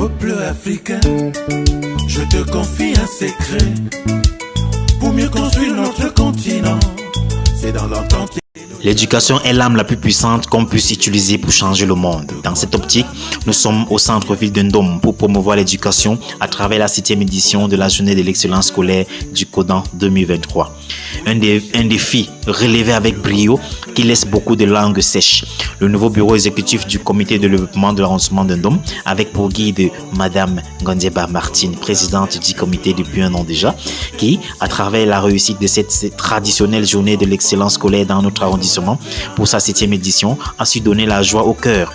Peuple africain, je te confie un secret. Pour mieux construire notre continent, c'est dans l'entente. L'éducation est l'arme la plus puissante qu'on puisse utiliser pour changer le monde. Dans cette optique, nous sommes au centre-ville de Ndom pour promouvoir l'éducation à travers la 7e édition de la journée de l'excellence scolaire du Kodan 2023. Un défi relevé avec brio qui laisse beaucoup de langues sèches. Le nouveau bureau exécutif du comité de développement de l'arrondissement de Ndom, avec pour guide Madame Gondieba Martine, présidente du comité depuis un an déjà, qui, à travers la réussite de cette traditionnelle journée de l'excellence scolaire dans notre arrondissement, pour sa 7e édition, a su donner la joie au cœur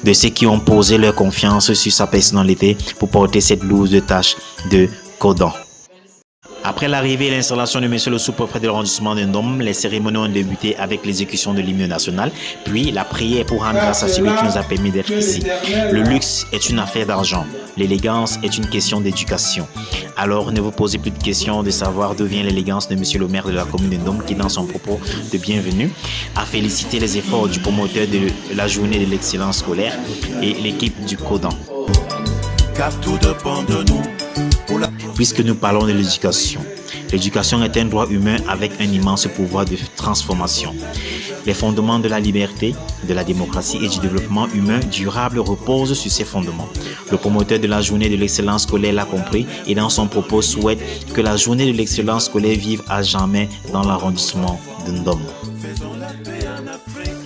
de ceux qui ont posé leur confiance sur sa personnalité pour porter cette lourde tâche de Kodan. Après l'arrivée et l'installation de monsieur le sous-préfet de l'arrondissement de Ndom, les cérémonies ont débuté avec l'exécution de l'hymne national, puis la prière pour rendre grâce à celui qui nous a permis d'être ici. Le luxe est une affaire d'argent, l'élégance est une question d'éducation. Alors ne vous posez plus de questions de savoir d'où vient l'élégance de monsieur le maire de la commune de Ndom qui, dans son propos de bienvenue, a félicité les efforts du promoteur de la journée de l'excellence scolaire et l'équipe du Kodan. Car tout dépend de nous. Puisque nous parlons de l'éducation, l'éducation est un droit humain avec un immense pouvoir de transformation. Les fondements de la liberté, de la démocratie et du développement humain durable reposent sur ces fondements. Le promoteur de la journée de l'excellence scolaire l'a compris et dans son propos souhaite que la journée de l'excellence scolaire vive à jamais dans l'arrondissement de Ndom.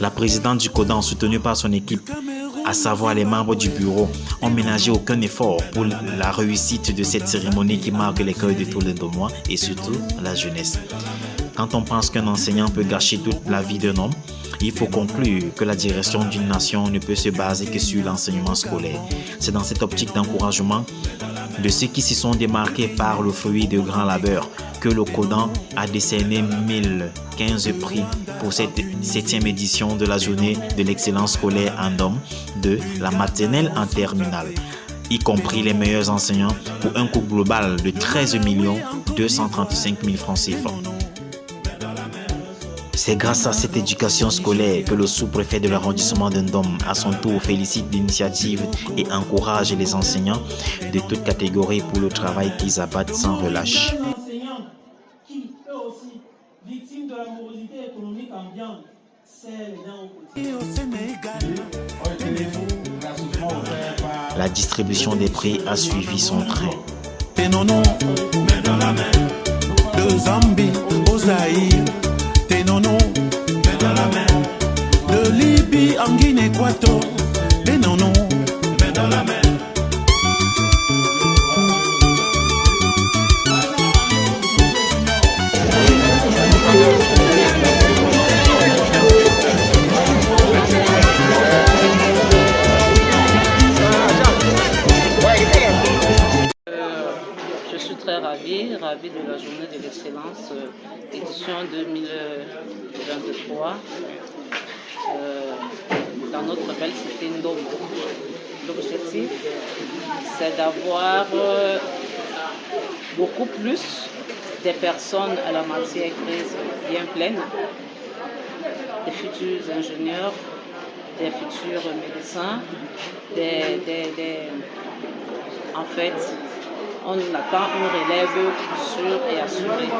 La présidente du Kodan, soutenue par son équipe, à savoir les membres du bureau, ont ménagé aucun effort pour la réussite de cette cérémonie qui marque les cœurs de tous les Ndomois et surtout la jeunesse. Quand on pense qu'un enseignant peut gâcher toute la vie d'un homme, il faut conclure que la direction d'une nation ne peut se baser que sur l'enseignement scolaire. C'est dans cette optique d'encouragement de ceux qui s'y sont démarqués par le fruit de grands labeurs que le Kodan a décerné 1015 prix pour cette 7e édition de la journée de l'excellence scolaire en Ndom, de la maternelle en terminale, y compris les meilleurs enseignants, pour un coût global de 13 235 000 francs CFA. C'est grâce à cette éducation scolaire que le sous-préfet de l'arrondissement de Ndom, à son tour, félicite l'initiative et encourage les enseignants de toutes catégories pour le travail qu'ils abattent sans relâche. La distribution des prix a suivi son train. De Zambie au Zaïre, Ténono, de Libye en Guinée-Équatoriale, Ténono, dans la mer. Je suis très ravie de la journée de l'excellence, édition 2023, dans notre belle cité Ndom. L'objectif, c'est d'avoir beaucoup plus de personnes à la matière grise bien pleine, des futurs ingénieurs, des futurs médecins, en fait, on attend une relève sûre et assurée.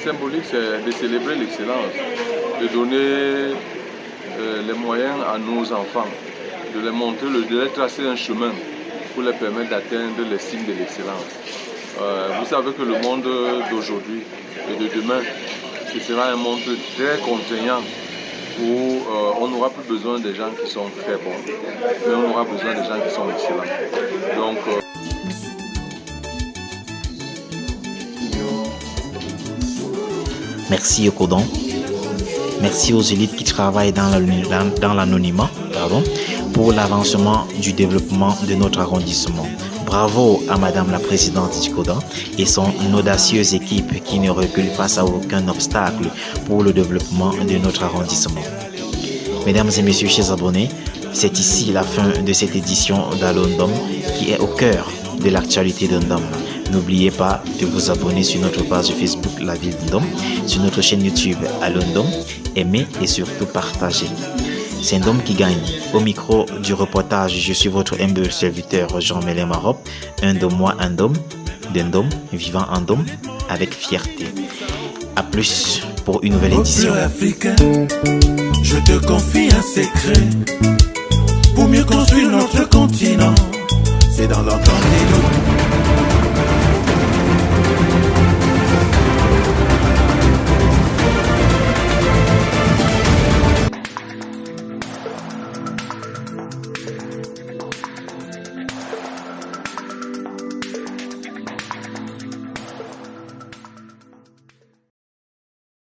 Symbolique, c'est de célébrer l'excellence, de donner les moyens à nos enfants, de les montrer, de leur tracer un chemin pour les permettre d'atteindre les signes de l'excellence. Vous savez que le monde d'aujourd'hui et de demain, ce sera un monde très contraignant où on n'aura plus besoin des gens qui sont très bons, mais on aura besoin des gens qui sont excellents. Donc, merci au Kodan, merci aux élites qui travaillent dans l'anonymat pour l'avancement du développement de notre arrondissement. Bravo à Madame la Présidente du Kodan et son audacieuse équipe qui ne recule face à aucun obstacle pour le développement de notre arrondissement. Mesdames et messieurs, chers abonnés, c'est ici la fin de cette édition d'Allo Ndom qui est au cœur de l'actualité de Ndom. N'oubliez pas de vous abonner sur notre page Facebook La Ville de Ndom, sur notre chaîne YouTube Allo Ndom, aimer et surtout partager. c'est Ndom qui gagne. Au micro du reportage, je suis votre humble serviteur Jean-Mélé Marop, un de moi, un Ndom, d'Ndom, vivant en Ndom, avec fierté. A plus pour une nouvelle édition. Peuple africain, je te confie un secret. Pour mieux construire notre continent, c'est dans l'entente des doutes.